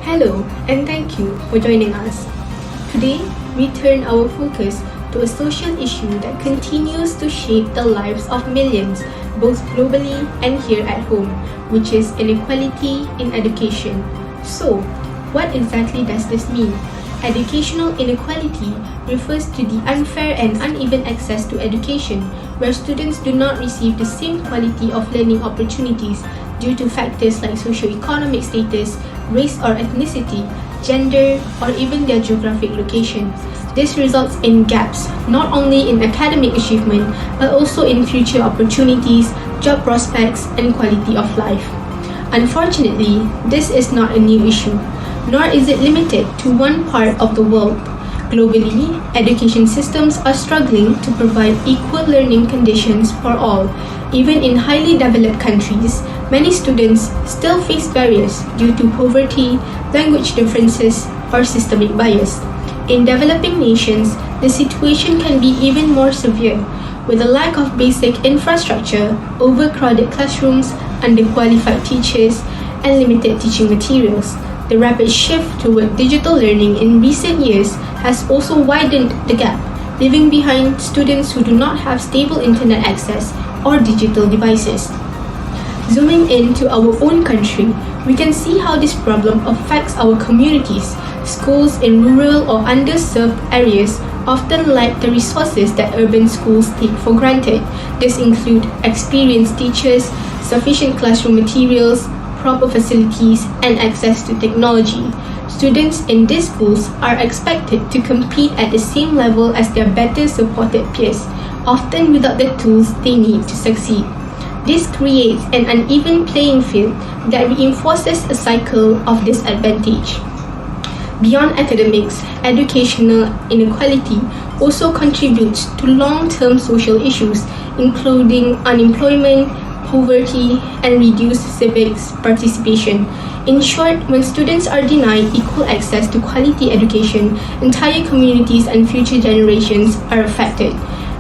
Hello, and thank you for joining us. Today, we turn our focus to a social issue that continues to shape the lives of millions, both globally and here at home, which is inequality in education. So, what exactly does this mean? Educational inequality refers to the unfair and uneven access to education, where students do not receive the same quality of learning opportunities due to factors like socioeconomic status, race or ethnicity, gender, or even their geographic location. This results in gaps not only in academic achievement but also in future opportunities, job prospects, and quality of life. Unfortunately, this is not a new issue, nor is it limited to one part of the world. Globally, education systems are struggling to provide equal learning conditions for all. Even in highly developed countries, many students still face barriers due to poverty, language differences, or systemic bias. In developing nations, the situation can be even more severe, with a lack of basic infrastructure, overcrowded classrooms, underqualified teachers, and limited teaching materials. The rapid shift toward digital learning in recent years has also widened the gap, leaving behind students who do not have stable internet access or digital devices. Zooming into our own country, we can see how this problem affects our communities. Schools in rural or underserved areas often lack the resources that urban schools take for granted. This include experienced teachers, sufficient classroom materials, proper facilities, and access to technology. Students in these schools are expected to compete at the same level as their better supported peers, often without the tools they need to succeed. This creates an uneven playing field that reinforces a cycle of disadvantage. Beyond academics, educational inequality also contributes to long-term social issues, including unemployment, poverty, and reduced civics participation. In short, when students are denied equal access to quality education, entire communities and future generations are affected.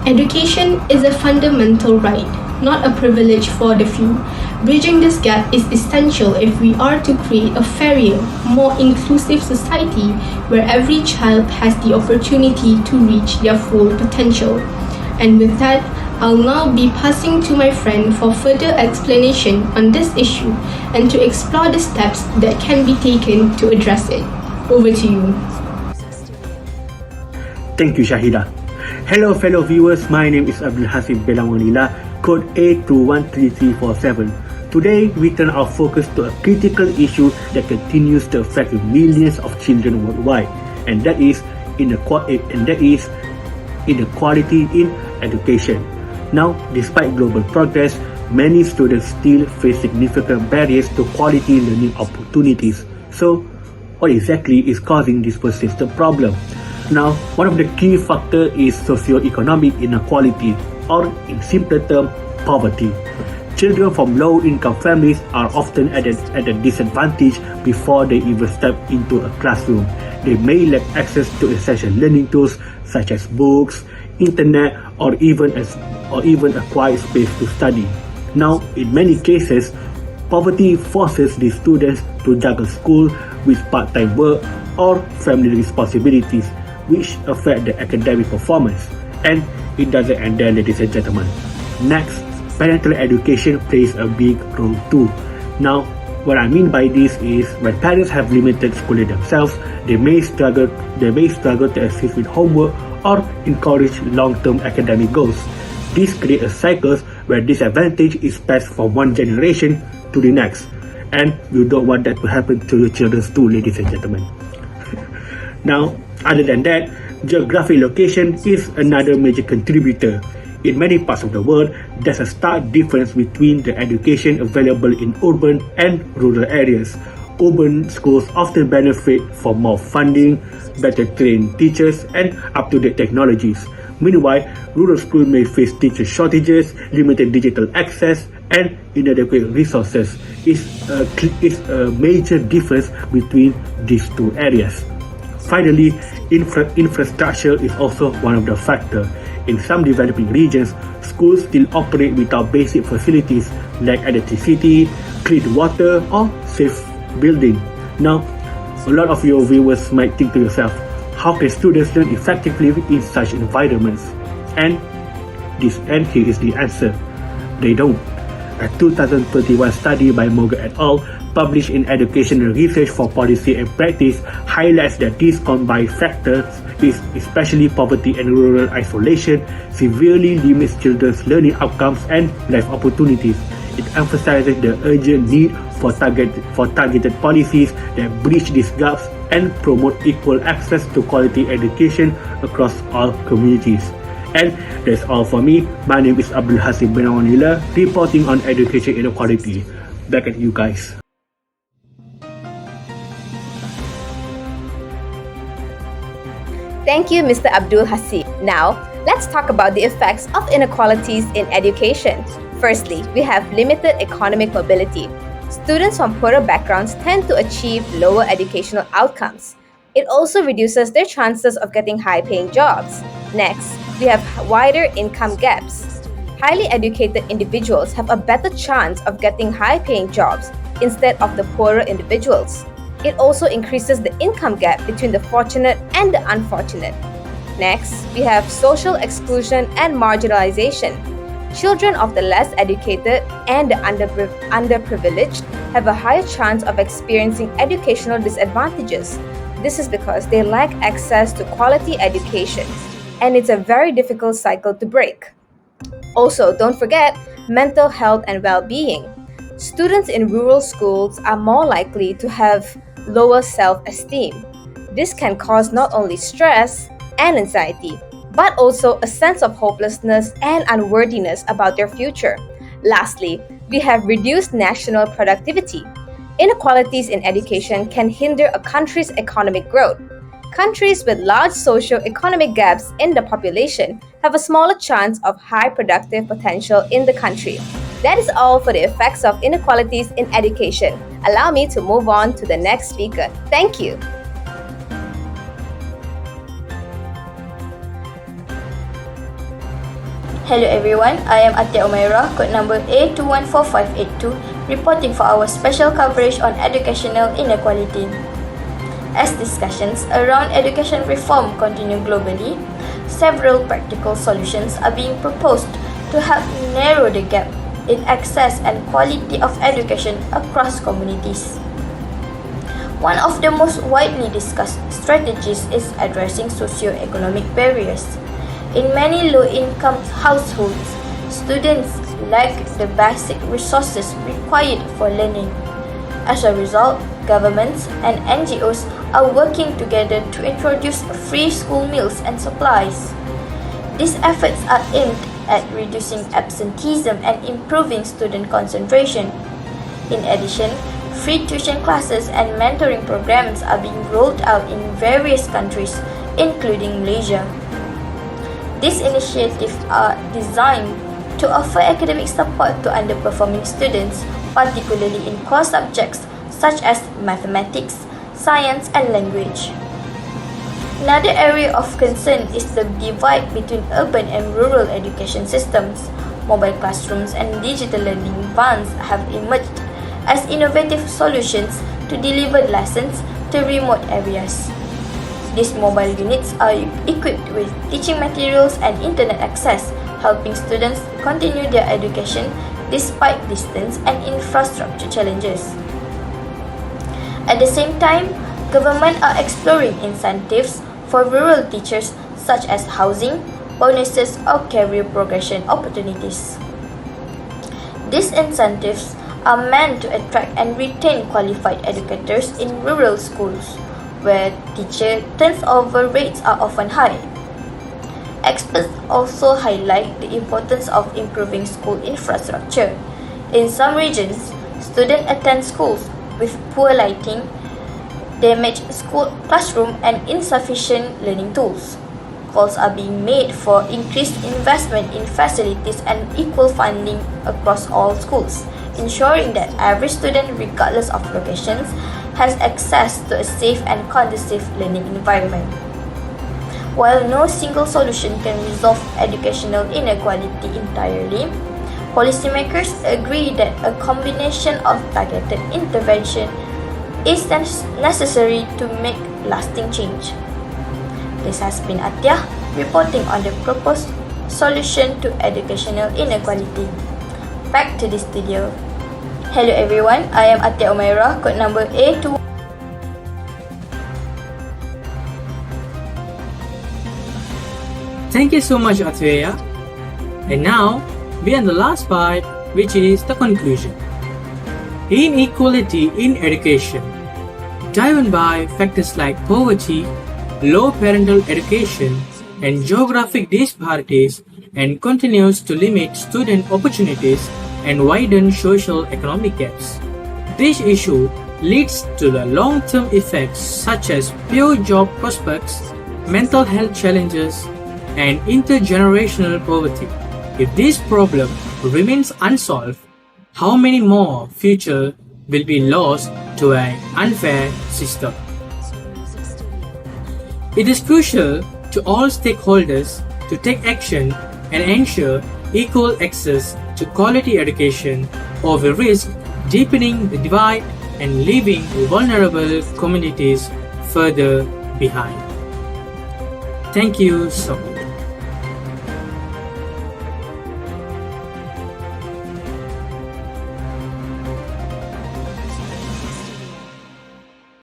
Education is a fundamental right, not a privilege for the few. Bridging this gap is essential if we are to create a fairer, more inclusive society where every child has the opportunity to reach their full potential. And with that, I'll now be passing to my friend for further explanation on this issue and to explore the steps that can be taken to address it. Over to you. Thank you, Shahida. Hello, fellow viewers. My name is Abdul Hasim Belangwanila, code A213347. Today, we turn our focus to a critical issue that continues to affect millions of children worldwide, and that is inequality in education. Now, despite global progress, many students still face significant barriers to quality learning opportunities. So, what exactly is causing this persistent problem? Now, one of the key factors is socioeconomic inequality, or in simpler terms, poverty. Children from low-income families are often at a disadvantage before they even step into a classroom. They may lack access to essential learning tools such as books, internet, or even a quiet space to study. Now, in many cases, poverty forces these students to juggle school with part-time work or family responsibilities, which affect their academic performance. And it doesn't end there, ladies and gentlemen. Next, parental education plays a big role too. Now, what I mean by this is when parents have limited schooling themselves, they may struggle to assist with homework or encourage long-term academic goals. This creates a cycle where disadvantage is passed from one generation to the next. And you don't want that to happen to your children too, ladies and gentlemen. Now, other than that, geographic location is another major contributor. In many parts of the world, there's a stark difference between the education available in urban and rural areas. Urban schools often benefit from more funding, better trained teachers, and up-to-date technologies. Meanwhile, rural schools may face teacher shortages, limited digital access, and inadequate resources. It's a major difference between these two areas. Finally, infrastructure is also one of the factors. In some developing regions, schools still operate without basic facilities like electricity, clean water, or safe building. Now, A lot of your viewers might think to yourself, how can students learn effectively in such environments? And here is the answer. They don't. A 2021 study by Morgan et al., published in Educational Research for Policy and Practice, highlights that these combined factors, especially poverty and rural isolation, severely limits children's learning outcomes and life opportunities. It emphasizes the urgent need for targeted policies that bridge these gaps and promote equal access to quality education across all communities. And that's all for me. My name is Abdul Hasim Benawanila, reporting on education inequality. Back at you guys. Thank you, Mr. Abdul Hasim. Now, let's talk about the effects of inequalities in education. Firstly, we have limited economic mobility. Students from poorer backgrounds tend to achieve lower educational outcomes. It also reduces their chances of getting high-paying jobs. Next, we have wider income gaps. Highly educated individuals have a better chance of getting high-paying jobs instead of the poorer individuals. It also increases the income gap between the fortunate and the unfortunate. Next, we have social exclusion and marginalization. Children of the less educated and the underprivileged have a higher chance of experiencing educational disadvantages. This is because they lack access to quality education, and it's a very difficult cycle to break. Also, don't forget mental health and well-being. Students in rural schools are more likely to have lower self-esteem. This can cause not only stress and anxiety, but also a sense of hopelessness and unworthiness about their future. Lastly, we have reduced national productivity. Inequalities in education can hinder a country's economic growth. Countries with large socio-economic gaps in the population have a smaller chance of high productive potential in the country. That is all for the effects of inequalities in education. Allow me to move on to the next speaker. Thank you. Hello everyone, I am Atia Umaira, code number A214582, reporting for our special coverage on educational inequality. As discussions around education reform continue globally, several practical solutions are being proposed to help narrow the gap in access and quality of education across communities. One of the most widely discussed strategies is addressing socio-economic barriers. In many low-income households, students lack the basic resources required for learning. As a result, governments and NGOs are working together to introduce free school meals and supplies. These efforts are aimed at reducing absenteeism and improving student concentration. In addition, free tuition classes and mentoring programs are being rolled out in various countries, including Malaysia. These initiatives are designed to offer academic support to underperforming students, particularly in core subjects such as mathematics, science, and language. Another area of concern is the divide between urban and rural education systems. Mobile classrooms and digital learning vans have emerged as innovative solutions to deliver lessons to remote areas. These mobile units are equipped with teaching materials and internet access, helping students continue their education despite distance and infrastructure challenges. At the same time, government are exploring incentives for rural teachers such as housing, bonuses, or career progression opportunities. These incentives are meant to attract and retain qualified educators in rural schools, where teacher turnover rates are often high. Experts also highlight the importance of improving school infrastructure. In some regions, students attend schools with poor lighting, damaged school classroom, and insufficient learning tools. Calls are being made for increased investment in facilities and equal funding across all schools, ensuring that every student, regardless of locations, has access to a safe and conducive learning environment. While no single solution can resolve educational inequality entirely, policymakers agree that a combination of targeted intervention, is necessary to make lasting change. This has been Atya reporting on the proposed solution to educational inequality. Back to the studio. Hello everyone, I am Atya Umairah, code number A2. Thank you so much, Atreya. And now, we are on the last part, which is the conclusion. Inequality in education, driven by factors like poverty, low parental education, and geographic disparities, and continues to limit student opportunities and widen social economic gaps. This issue leads to the long-term effects such as poor job prospects, mental health challenges, and intergenerational poverty. If this problem remains unsolved, how many more future will be lost to an unfair system? It is crucial to all stakeholders to take action and ensure equal access to quality education, or we risk deepening the divide and leaving vulnerable communities further behind. Thank you so much.